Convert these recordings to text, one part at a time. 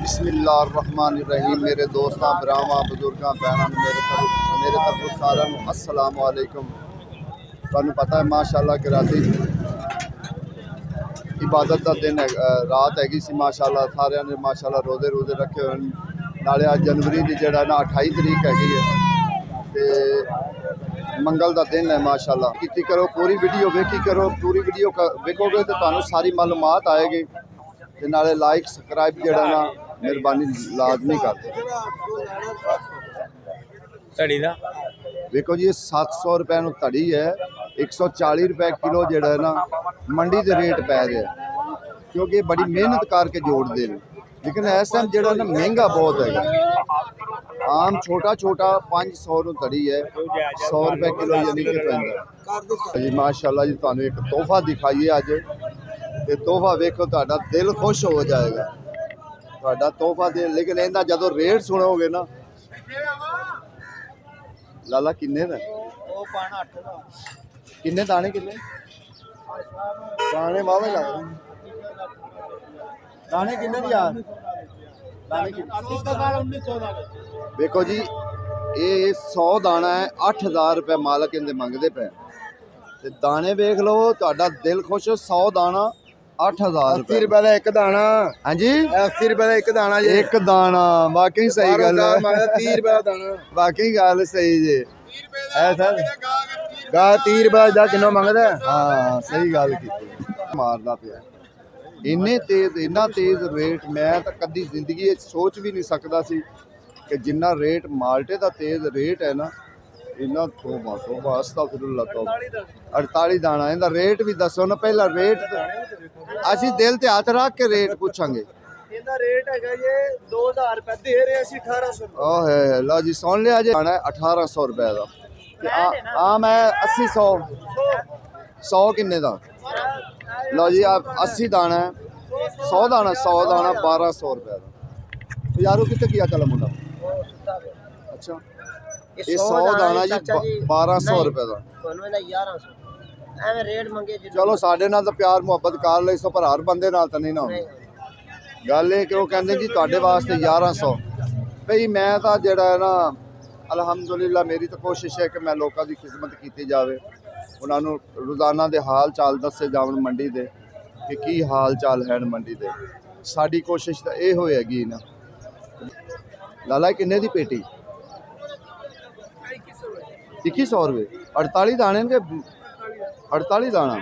बिस्मिल्लाहिर्रहमानिर्रहीम। मेरे दोस्तों भरावां बजुर्गों भैनों मेरे तरफों सारिਆਂ ਨੂੰ अस्सलाम वालेकुम। ਤੁਹਾਨੂੰ पता है माशाअल्लाह कि राती इबादत का दिन है, रात हैगी सी माशाअल्लाह। सारिਆਂ ने माशाअल्लाह रोज़े रखे हुए नाले अज जनवरी की जिहड़ा ना 28 तरीक हैगी है ते मंगल का दिन है माशाअल्लाह। कीती करो पूरी वीडियो वेखी करो, पूरी वीडियो वेखोगे तो तुहानू सारी मालूमात आएगी ते नाले लाइक सबसक्राइब जिहड़ा ना मेहरबानी लाजमी कर दो। धड़ी दा देखो जी 700 रुपए नू धड़ी है, 140 रुपए किलो जिहड़ा है ना मंडी के रेट पै रहे हैं क्योंकि बड़ी मेहनत करके जोड़ते हैं। लेकिन इस टाइम जिहड़ा ना महंगा बहुत है। आम छोटा 500 नू धड़ी है, 100 रुपए किलो यानी कि पैंदा जी। माशाअल्लाह जी तुहानू एक तोहफा दिखाइए अज, ये तोहफा वेखो तुहाडा दिल खुश हो जाएगा। तुहाडा तोहफा दे, लेकिन इहदा जदों रेट सुनोगे ना लाला किन्ने दा किन्ने दाने किन्ने दाने वावे लग दाने किन्ने दी यार दाने देखो जी ये 100 दाना है 8000 रुपए मालक इनके मंगते पे ते दाने वेख लो तुहाडा दिल खुश। 100 दाना 8000 80 रुपए का एक दाना। हाँ जी 80 रुपए का एक दाना जी। एक दाना वाकई सही गल है। 30 रुपए का दाना वाकई गल सही जी ऐसा गा 30 रुपए का किलो मंगदा। हाँ सही गल की मारदा पिया इन्ने तेज इन्ना तेज रेट मैं तो कदी जिंदगी सोच भी नहीं सकता सी कि जिन्ना रेट माल्टे का तेज रेट है ना इन्ना तोबा तोबा अस्तगफिरुल्लाह तौबा। 48 दाना इनका रेट भी दसो ना पहला रेट असी दिल ते हाथ रख के रेट पूछांगे। ਇਹਦਾ ਰੇਟ ਹੈਗਾ ਜੀ 2000 रुपए दे रहे ਅਸੀਂ 1800। ओहे लो जी सुन लिया जी दाना 1800 रुपए का आम है 80 100 किन्ने का लो जी आप 80 दाना है 100 दाना 1200 रुपए का यारो कितने किया चला मुंडा। अच्छा ये 100 दाना जी 1200 रुपए का चलो साढ़े नाल तो प्यार मुहब्बत कर ले सो पर हर बंदे नाल तो नहीं ना गल है कि वो कहते जी तुहाडे वास्ते 1100 भई मैं तो जिहड़ा है ना अलहमदुलिल्लाह मेरी तो कोशिश है कि मैं लोगों की खिदमत की जाए, उन्होंने रोज़ाना के हाल चाल दसे जावन मंडी दे कि की हाल चाल है मंडी दे। साडी कोशिश तो ये होएगी ना। लाला किन्ने दी पेटी 2100 रुपये 48 दाने के 48 दाना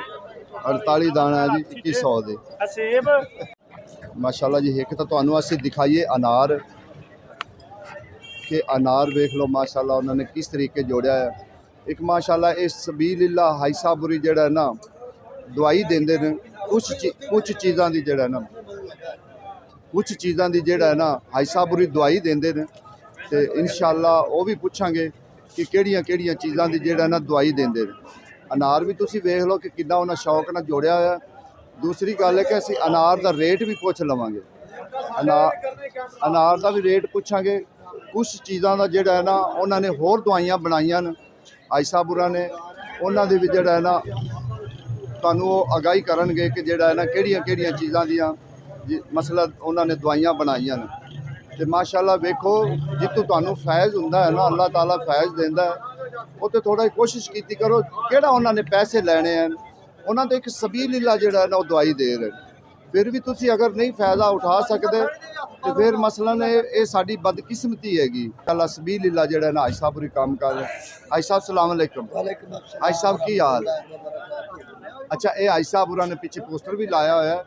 48 दाना है जी 2100 दे माशाल्लाह जी। एक तो तुहानू असीं दिखाइए अनार के अनार वेख लो माशाल्लाह उन्होंने किस तरीके जोड़िया है। एक माशाल्लाह इस सबीलिल्लाह हाई साहबुरी जिहड़ा ना दवाई देंदे ने कुछ चीज़ां दी जिहड़ा ना कुछ चीज़ां दी जिहड़ा है ना हाई साहबुरी दवाई देंदे ने ते इंशाअल्लाह वो भी पूछांगे कि किहड़ियां चीज़ां दी जिहड़ा ना दवाई देंदे ने। अनार भी तुसीं वेख लो कि कितना उन्हें शौक नाल जोड़िया होया। दूसरी गल है कि असीं अनार का रेट भी पूछ लवांगे, अनार का भी रेट पूछांगे। कुछ चीज़ों का जिहड़ा है ना उन्होंने होर दवाइयां बनाइयां ने आई साहबुरा ने उन्होंने भी जिहड़ा है ना तुहानू आगाही करनगे कि जिहड़ा है ना किहड़ियां चीज़ां दियां मसला उन्होंने दवाइयां बनाइयां ने ते माशाअल्लाह वेखो जितों तुहानू फैज़ हुंदा है ना अल्लाह ताला फैज़ देंदा है उत्ते थोड़ा कोशिश कीती करो किहड़ा उन्होंने पैसे लैने हैं उन्होंने तो एक सबीलिल्लाह जिहड़ा है ना वो दवाई दे रहे। फिर भी तुसी अगर नहीं फायदा उठा सकते तो फिर मसलन ये साडी बदकिस्मती हैगी। अल्लाह सबीलिल्लाह जिहड़ा है ना हाजी साहब काम कर रहे। हाजी साहब सलाम अलैकुम। हाजी साहब की हाल। अच्छा ये हाजी साहब उन्होंने पीछे पोस्टर भी लाया हुआ है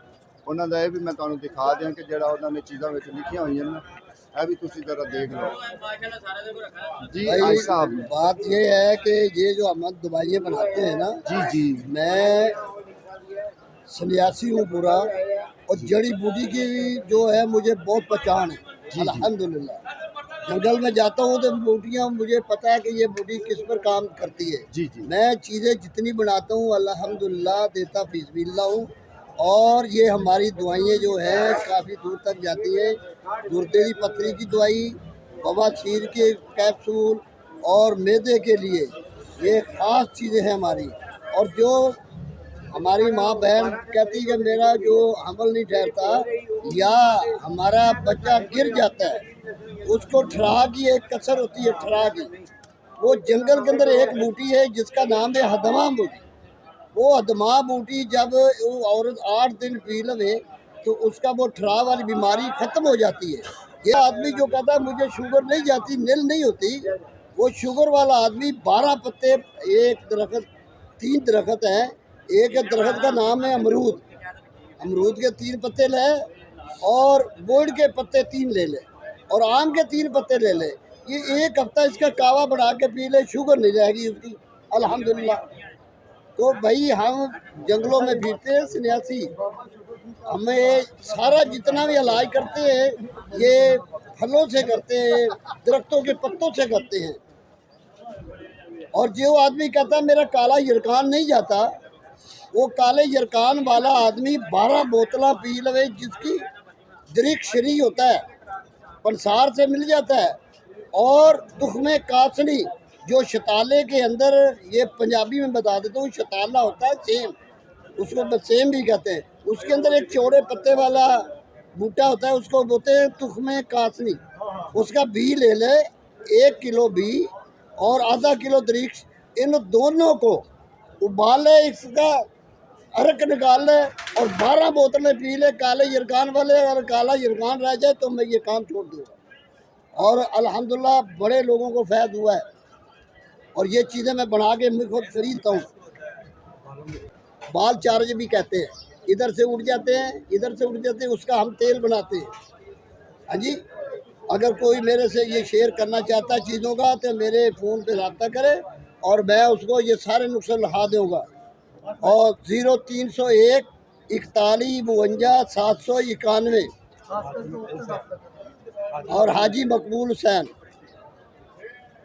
उन्होंने ये भी मैं तुहानू दिखा दें कि जिहड़ा उन्होंने चीज़ां विच लिखियां हुई हैं ये भी तुसी जरा देख लो जी। हाजी साहब बात ये है कि ये जो हम दवाइयाँ बनाते हैं ना जी जी मैं सन्यासी हूँ पूरा और जड़ी बूटी की जो है मुझे बहुत पहचान है अल्हम्दुलिल्लाह। जंगल में जाता हूँ तो बूटियाँ मुझे पता है कि ये बूटी किस पर काम करती है जी जी। मैं चीज़ें जितनी बनाता हूँ अल्हम्दुलिल्लाह देता फिज़बिल्लाह हूँ और ये हमारी दवाइयाँ जो है काफ़ी दूर तक जाती है। गुर्दे की पथरी की दवाई, बवासीर के कैप्सूल और मैदे के लिए ये ख़ास चीज़ें हैं हमारी। और जो हमारी माँ बहन कहती कि मेरा जो हमल नहीं ठहरता या हमारा बच्चा गिर जाता है, उसको ठरा की एक कसर होती है, ठरा की। वो जंगल के अंदर एक बूटी है जिसका नाम है हदमा बूटी। वो हदमा बूटी जब वो औरत 8 दिन पी लवे तो उसका वो ठरा वाली बीमारी ख़त्म हो जाती है। ये आदमी जो कहता है मुझे शुगर नहीं जाती, नील नहीं होती, वो शुगर वाला आदमी 12 पत्ते, एक दरख्त, 3 दरख्त हैं, एक दरख्त का नाम है अमरूद, अमरूद के 3 पत्ते ले और बोड़ के पत्ते 3 ले ले और आम के 3 पत्ते ले ले। ये एक हफ्ता इसका कावा बना के पी ले, शुगर नहीं जाएगी उसकी, अल्हम्दुलिल्लाह। तो भाई हम जंगलों में फिरते हैं सन्यासी, हमें सारा जितना भी इलाज करते हैं ये फलों से करते हैं, दरख्तों के पत्तों से करते हैं। और जो आदमी कहता है मेरा काला यरकान नहीं जाता, वो काले यरकान वाला आदमी 12 बोतला पी लवे जिसकी दरिक शरी होता है, पंसार से मिल जाता है। और दुखमे कासनी जो शताले के अंदर, ये पंजाबी में बता देता हूँ, शताला होता है सेम, उसको सेम भी कहते हैं। उसके अंदर एक चौड़े पत्ते वाला बूटा होता है, उसको बोलते हैं तुखमे कासनी। उसका बी ले ले, 1 किलो बी और आधा किलो दरिक्ष, इन दोनों को उबाल ले, इसका अर्क निकाल ले और 12 बोतलें पी ले काले यरकान वाले। अगर काला यरकान रह जाए तो मैं ये काम छोड़ दूँगा। और अल्हम्दुलिल्लाह बड़े लोगों को फ़ायदा हुआ है। और ये चीज़ें मैं बना के मैं खुद खरीदता हूँ। बाल चार्ज भी कहते हैं, इधर से उड़ जाते हैं, इधर से उड़ जाते हैं, उसका हम तेल बनाते हैं। हाँ जी, अगर कोई मेरे से ये शेयर करना चाहता है चीज़ों का तो मेरे फ़ोन पे रब्ता करे और मैं उसको ये सारे नुस्खे लिखा दूँगा। और 0301 41 52 791 और हाजी मकबूल हुसैन।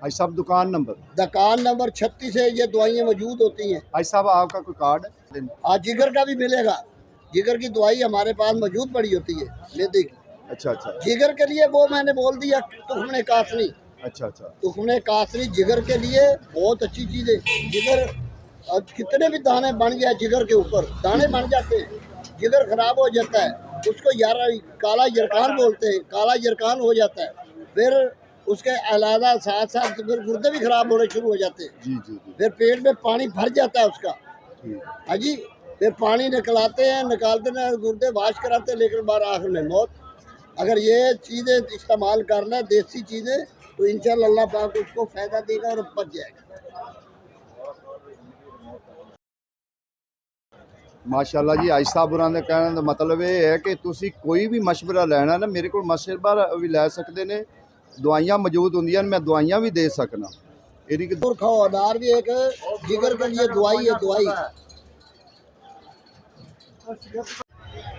भाई साहब दुकान नंबर 36 है, ये दवाइयाँ मौजूद होती हैं। भाई साहब आपका कोई कार्ड है? आज जिगर का भी मिलेगा, जिगर की दवाई हमारे पास मौजूद पड़ी होती है मैदे की। अच्छा अच्छा जिगर के लिए वो मैंने बोल दिया तुखमने कासनी। अच्छा अच्छा तुखमने कासनी जिगर के लिए बहुत अच्छी चीज़ है। जिगर कितने भी दाने बन जाए जिगर के ऊपर, दाने बन जाते हैं, जिगर खराब हो जाता है, उसको काला यरकान बोलते हैं, काला यरकान हो जाता है। फिर उसके अलावा साथ साथ फिर गुर्दे भी खराब होने शुरू हो जाते हैं। जी जी जी। फिर पेट में पानी भर जाता है उसका। हाँ जी, फिर पानी निकलते हैं, निकालते हैं, गुर्दे वाश कराते हैं, लेकिन बार आखिर में मौत। अगर ये चीज़ें इस्तेमाल करना देसी चीज़ें तो इंशाअल्लाह अल्लाह पाक उसको फ़ायदा देगा और बच जाएगा। माशाल्लाह जी, आज साहब होਰਾਂ ਦੇ ਕਹਿਣ ਦਾ ਮਤਲਬ ਇਹ ਹੈ ਕਿ ਤੁਸੀਂ ਕੋਈ ਵੀ ਮਸ਼ਵਰਾ ਲੈਣਾ ਨਾ ਮੇਰੇ ਕੋਲ ਮਸ਼ਵਰਾ ਵੀ ਲੈ ਸਕਦੇ ਨੇ, ਦਵਾਈਆਂ ਮੌਜੂਦ ਹੁੰਦੀਆਂ ਨੇ, मैं दवाइयाँ भी दे सकना। ਇਹਦੀ ਕਿ और खाओ अनार भी एक जिगर के लिए दवाई है, दवाई।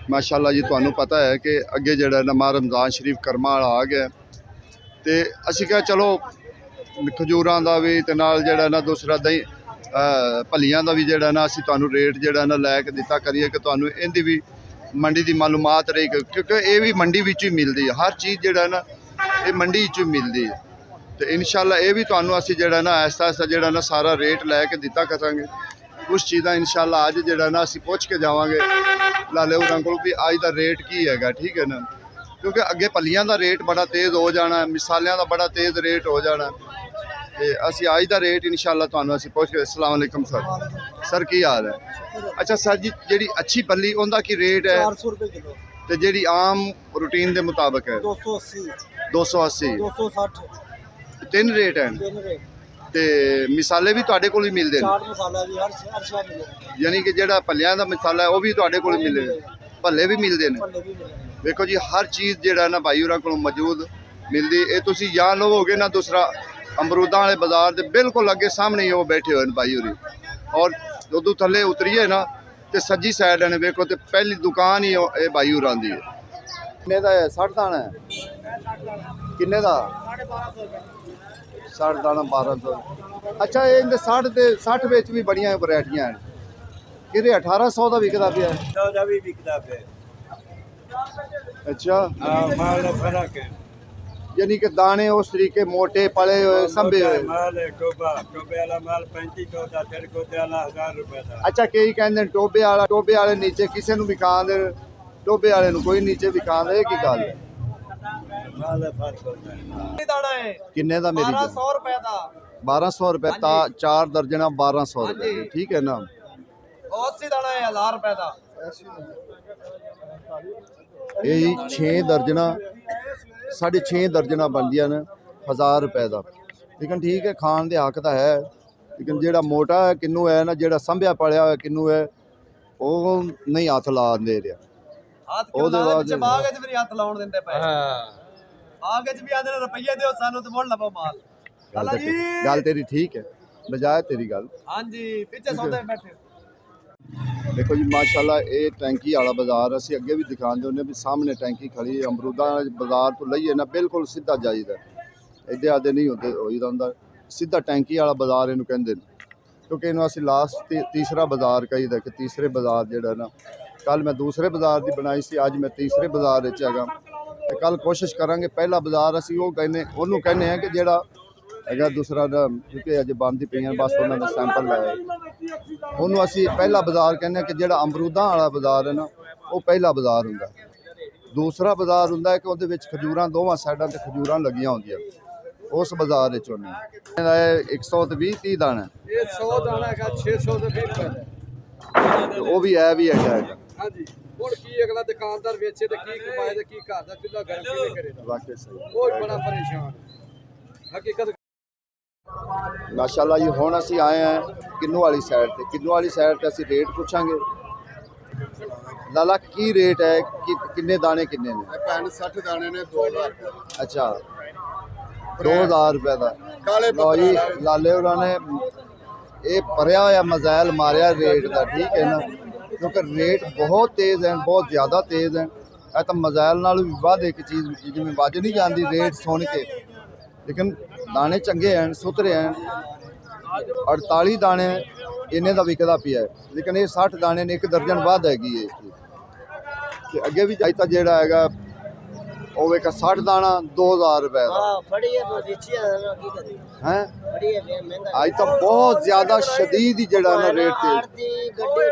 ਮਾਸ਼ਾਅੱਲਾ ਜੀ, ਤੁਹਾਨੂੰ ਪਤਾ ਹੈ ਕਿ ਅੱਗੇ ਜਿਹੜਾ ਨਾ ਮਾਹ ਰਮਜ਼ਾਨ ਸ਼ਰੀਫ ਕਰਮਾਂ ਵਾਲਾ ਆ ਗਿਆ ਤੇ ਅਸੀਂ ਕਿਹਾ ਚਲੋ ਖਜੂਰਾਂ ਦਾ ਵੀ ਤੇ ਨਾਲ ਜਿਹੜਾ ਨਾ ਦੂਸਰਾ ਦਹੀਂ ਭੱਲੀਆਂ ਦਾ ਵੀ ਜਿਹੜਾ ਨਾ ਅਸੀਂ ਤੁਹਾਨੂੰ ਰੇਟ ਜਿਹੜਾ ਨਾ ਲੈ ਕੇ ਦਿੱਤਾ ਕਰੀਏ ਕਿ ਤੁਹਾਨੂੰ ਇਹਦੀ ਵੀ ਮੰਡੀ ਦੀ ਮਾਲੂਮਾਤ ਰਹੀ, ਕਿਉਂਕਿ ਇਹ ਵੀ ਮੰਡੀ ਵਿੱਚ ਹੀ ਮਿਲਦੀ ਹੈ। ਹਰ ਚੀਜ਼ ਜਿਹੜਾ ਨਾ ਇਹ ਮੰਡੀ ਵਿੱਚ ਹੀ ਮਿਲਦੀ ਹੈ ਤੇ ਇਨਸ਼ਾਅੱਲਾ ਇਹ ਵੀ ਤੁਹਾਨੂੰ ਅਸੀਂ ਜਿਹੜਾ ਨਾ ਆਹਿਸਤਾ ਆਹਿਸਤਾ ਜਿਹੜਾ ਨਾ ਸਾਰਾ ਰੇਟ ਲੈ ਕੇ ਦਿੱਤਾ ਕਰਾਂਗੇ। ਕੁਛ ਚੀਜ਼ਾਂ ਇਨਸ਼ਾਅੱਲਾ ਅੱਜ ਜਿਹੜਾ ਨਾ ਅਸੀਂ ਪੁੱਛ ਕੇ ਜਾਵਾਂਗੇ ਲਾਲੇ ਹੋਰਾਂ ਕੋਲ ਵੀ ਅੱਜ ਦਾ ਰੇਟ ਕੀ ਹੈਗਾ, ਠੀਕ ਹੈ ਨਾ, ਕਿਉਂਕਿ ਅੱਗੇ ਭੱਲੀਆਂ ਦਾ ਰੇਟ ਬੜਾ ਤੇਜ਼ ਹੋ ਜਾਣਾ, ਮਸਾਲਿਆਂ ਦਾ ਬੜਾ ਤੇਜ਼ ਰੇਟ ਹੋ ਜਾਣਾ ਤੇ ਅਸੀਂ ਅੱਜ ਦਾ ਰੇਟ ਇਨਸ਼ਾਅੱਲਾ ਤੁਹਾਨੂੰ ਅਸੀਂ ਪੁੱਛ ਕੇ। अस्सलाम वालेकुम सर ਕੀ ਹਾਲ ਹੈ? ਅੱਛਾ ਸਰ ਜੀ, ਜਿਹੜੀ ਅੱਛੀ ਭੱਲੀ ਉਹਦਾ ਕੀ ਰੇਟ ਹੈ? 400 रुपये किलो। ਤੇ ਜਿਹੜੀ ਆਮ ਰੂਟੀਨ ਦੇ ਮੁਤਾਬਕ ਹੈ 280 280 260 ਤਿੰਨ ਰੇਟ ਹਨ। ਤੇ ਮਸਾਲੇ ਵੀ ਤੁਹਾਡੇ ਕੋਲ ਹੀ ਮਿਲਦੇ ਨੇ? चाट मसाला भी हर शय मिलेगा। ਯਾਨੀ ਕਿ ਜਿਹੜਾ ਭੱਲਿਆਂ ਦਾ ਮਸਾਲਾ ਹੈ ਉਹ ਵੀ ਤੁਹਾਡੇ ਕੋਲ ਮਿਲੇ, ਭੱਲੇ ਵੀ ਮਿਲਦੇ ਨੇ? फल भी मिलेगा। ਵੇਖੋ ਜੀ, ਹਰ ਚੀਜ਼ ਜਿਹੜਾ ਨਾ ਭਾਈ ਹੋਰਾਂ ਕੋਲ ਮੌਜੂਦ ਮਿਲਦੀ। ਇਹ ਤੁਸੀਂ ਜਾਂ ਲਵੋਗੇ ਨਾ ਦੂਸਰਾ ਅਮਰੂਦਾਂ ਵਾਲੇ ਬਾਜ਼ਾਰ ਦੇ ਬਿਲਕੁਲ ਅੱਗੇ ਸਾਹਮਣੇ ਹੀ ਉਹ ਬੈਠੇ ਹੋਏ ਨੇ ਭਾਈ ਹੋਰੀ। ਔਰ ਉਦੋਂ ਥੱਲੇ ਉਤਰੀਏ ਨਾ ਤੇ ਸੱਜੀ ਸਾਈਡ ਨੇ ਵੇਖੋ ਤੇ ਪਹਿਲੀ ਦੁਕਾਨ ਹੀ ਇਹ ਭਾਈ ਹੋਰਾਂ ਦੀ ਹੈ। ਕਿੰਨੇ ਦਾ ਹੈ? 60 ਦਾਣਾ ਹੈ? ਕਿੰਨੇ ਦਾ? 60 ਦਾਣਾ 1200। ਅੱਛਾ, ਇਹ ਇਹਦੇ 60 ਤੇ 60 ਵਿੱਚ ਵੀ ਬੜੀਆਂ ਵੈਰਾਈਟੀਆਂ ਹਨ। ਇਹਦੇ 1800 ਦਾ ਵਿਕਦਾ ਪਿਆ? 100 ਦਾ ਵੀ ਵਿਕਦਾ ਪਿਆ। ਅੱਛਾ, ਮਾਲ ਦਾ ਫਰਕ ਹੈ। यानी कि दाने उस तरीके मोटे पले हुए संभे हुए। माल है टोबा टोबे वाला माल 3500 ਦਾ ਤੇਰੇ ਕੋਲ ਤੇ ਵਾਲਾ 1000 ਰੁਪਏ ਦਾ। अच्छा कई कहते टोबे वाले नीचे किसी ਨੂੰ विकांदे टोबे वाले ਨੂੰ कोई नीचे विकांदे की गल है? ਮਾਲ ਦਾ ਫਰਕ ਹੁੰਦਾ ਹੈ। ਦਾਣਾ ਹੈ किन्ने दा मेरी 1200 ਰੁਪਏ ਦਾ 1200 रुपए ता 4 दर्जन 1200 रुपए हाँ जी। ठीक है ना। 80 ਦਾਣਾ ਹੈ 1000 ਰੁਪਏ ਦਾ यही 6 दर्जना 6.5 दर्जना बनदियां ने 1000 रुपए ਦਾ। लेकिन ठीक है खान दे हक ਤਾਂ ਹੈ लेकिन ਜਿਹੜਾ ਮੋਟਾ ਹੈ ਕਿੰਨੂ ਹੈ ਨਾ ਜਿਹੜਾ ਸੰਭਿਆ ਪੜਿਆ ਹੋਇਆ ਕਿੰਨੂ ਹੈ ਉਹ ਨਹੀਂ ਹੱਥ ਲਾ ਦੇ ਰਿਹਾ। ਹੱਥ ਕਿਉਂ ਉਹਦੇ ਲਾ ਬਾਅਦ ਵਿੱਚ ਬਾਗ ਵਿੱਚ ਵੀ ਹੱਥ ਲਾਉਣ ਦਿੰਦੇ ਪਏ ਬਾਗ ਵਿੱਚ ਵੀ ਆਂਦੇ ਨੇ ਰੁਪਈਏ ਦਿਓ ਸਾਨੂੰ ਤੇ ਮੁੱਲ ਲਵੋ ਮਾਲ ਲਾਲਾ ਜੀ ਗੱਲ ਤੇਰੀ ਠੀਕ ਹੈ ਨਜਾਇਜ਼ ਤੇਰੀ ਗੱਲ। ਹਾਂਜੀ ਪਿੱਛੇ ਸੌਦੇ ਬੈਠੇ देखो जी माशाल्लाह ये टैंकी वाला बाजार ਅਸੀਂ ਅੱਗੇ ਵੀ ਦਿਖਾਉਂਦੇ ਹੁੰਦੇ ਵੀ ਸਾਹਮਣੇ ਟੈਂਕੀ ਖੜੀ ਹੈ ਅਮਰੂਦਾਂ ਬਾਜ਼ਾਰ ਤੋਂ ਲਈਏ ਨਾ ਬਿਲਕੁਲ ਸਿੱਧਾ ਜਾਈਦਾ ਇੱਦੇ ਆਦੇ ਨਹੀਂ ਹੁੰਦੇ ਹੋਈਦਾ ਹੁੰਦਾ ਸਿੱਧਾ ਟੈਂਕੀ ਵਾਲਾ ਬਾਜ਼ਾਰ ਇਹਨੂੰ ਕਹਿੰਦੇ ਨੇ ਕਿਉਂਕਿ ਇਹਨੂੰ ਅਸੀਂ ਲਾਸਟ ਤੀਸਰਾ ਬਾਜ਼ਾਰ ਕਹੀਦਾ ਕਿ ਤੀਸਰੇ ਬਾਜ਼ਾਰ ਜਿਹੜਾ ਨਾ ਕੱਲ ਮੈਂ ਦੂਸਰੇ ਬਾਜ਼ਾਰ ਦੀ ਬਣਾਈ ਸੀ ਅੱਜ ਮੈਂ ਤੀਸਰੇ ਬਾਜ਼ਾਰ ਵਿੱਚ ਹੈਗਾ ਤੇ ਕੱਲ ਕੋਸ਼ਿਸ਼ ਕਰਾਂਗੇ ਪਹਿਲਾ ਬਾਜ਼ਾਰ ਅਸੀਂ ਉਹ ਕਹਿੰਦੇ ਉਹਨੂੰ ਕਹਿੰਦੇ ਆ ਕਿ ਜਿਹੜਾ ਹੈਗਾ ਦੂਸਰਾ ਦਾ ਕਿਉਂਕਿ ਅਜੇ ਬੰਦ ਹੀ ਪਈਆਂ ਬਸ ਉਹਨਾਂ ਦਾ ਸੈਂਪਲ ਲਾਇਆ ਉਹਨੂੰ ਅਸੀਂ ਪਹਿਲਾ ਬਾਜ਼ਾਰ ਕਹਿੰਦੇ ਹਾਂ ਕਿ ਜਿਹੜਾ ਅਮਰੂਦਾਂ ਵਾਲਾ ਬਾਜ਼ਾਰ ਹੈ ਨਾ ਉਹ ਪਹਿਲਾ ਬਾਜ਼ਾਰ ਹੁੰਦਾ ਦੂਸਰਾ ਬਾਜ਼ਾਰ ਹੁੰਦਾ ਹੈ ਕਿ ਉਹਦੇ ਵਿੱਚ ਖਜੂਰਾਂ ਦੋਵਾਂ ਸਾਈਡਾਂ ਤੇ ਖਜੂਰਾਂ ਲੱਗੀਆਂ ਹੁੰਦੀਆਂ ਉਸ ਬਾਜ਼ਾਰ ਵਿੱਚ ਉਹਨੇ ਇਹਦਾ 120 30 ਦਾਣਾ ਇਹ 100 ਦਾਣਾ ਹੈਗਾ 600 ਦੇ 20 ਰੁਪਏ ਉਹ ਵੀ ਹੈ ਵੀ ਹੈਗਾ ਹਾਂਜੀ ਹੁਣ ਕੀ ਅਗਲਾ ਦੁਕਾਨਦਾਰ ਵੇਚੇ ਤੇ ਕੀ ਕਮਾਏ ਤੇ ਕੀ ਘਰ ਦਾ ਚੁੱਲ੍ਹਾ ਗਰਮ ਕਿਵੇਂ ਕਰੇਗਾ ਵਾਕਿਆ ਸਹੀ ਉਹ ਬੜਾ ਪਰੇਸ਼ਾਨ ਹਕੀਕਤ ਮਾਸ਼ਾਅੱਲਾ ਜੀ ਹੁਣ ਅਸੀਂ ਆਏ ਹਾਂ ਕਿੰਨੂ ਵਾਲੀ ਸਾਈਡ ਤੇ ਕਿੰਨੂ ਵਾਲੀ ਸਾਈਡ ਤੇ ਅਸੀਂ ਰੇਟ ਪੁੱਛਾਂਗੇ ਲਾਲਾ ਕੀ ਰੇਟ ਹੈ ਕਿੰਨੇ ਦਾਣੇ ਕਿੰਨੇ ਨੇ 60 ਦਾਣੇ ਨੇ 2000 ਅੱਛਾ 2000 रुपए ਦਾ ਕਾਲੇ ਲਓ ਜੀ ਲਾਲੇ ਉਹਨਾਂ ਨੇ ਇਹ ਭਰਿਆ ਹੋਇਆ ਮਜ਼ਾਇਲ ਮਾਰਿਆ ਰੇਟ ਦਾ ਠੀਕ ਹੈ ਨਾ ਕਿਉਂਕਿ ਰੇਟ ਬਹੁਤ ਤੇਜ਼ ਹੈ ਬਹੁਤ ਜ਼ਿਆਦਾ ਤੇਜ਼ ਹੈ ਇਹ ਤਾਂ ਮਜ਼ਾਇਲ ਨਾਲ ਵੀ ਵੱਧ ਇੱਕ ਚੀਜ਼ ਜਿਵੇਂ ਵੱਜ ਨਹੀਂ ਜਾਂਦੀ ਰੇਟ ਸੁਣ ਕੇ ਲੇਕਿਨ ਦਾਣੇ ਚੰਗੇ ਹਨ ਸੁਥਰੇ ਹਨ 48 ਦਾਣੇ ਇੰਨੇ ਦਾ ਵਿਕਦਾ ਪਿਆ ਲੇਕਿਨ ਇਹ 60 ਦਾਣੇ ਨੇ ਇੱਕ ਦਰਜਨ ਵੱਧ ਹੈਗੀ ਹੈ ਤੇ ਅੱਗੇ ਵੀ ਚਾਹੀਦਾ ਜਿਹੜਾ ਹੈਗਾ ਉਹ ਵੇਖ 60 ਦਾਣਾ 2000 रुपए ਦਾ हाँ बड़ी है तो बेची है ना की करी ਹੈ बड़ी है महंगा ਅੱਜ ਤਾਂ ਬਹੁਤ ਜ਼ਿਆਦਾ ਸ਼ਦੀਦ ਹੀ ਜਿਹੜਾ ਨਾ ਰੇਟ ਤੇ आरती गड्डी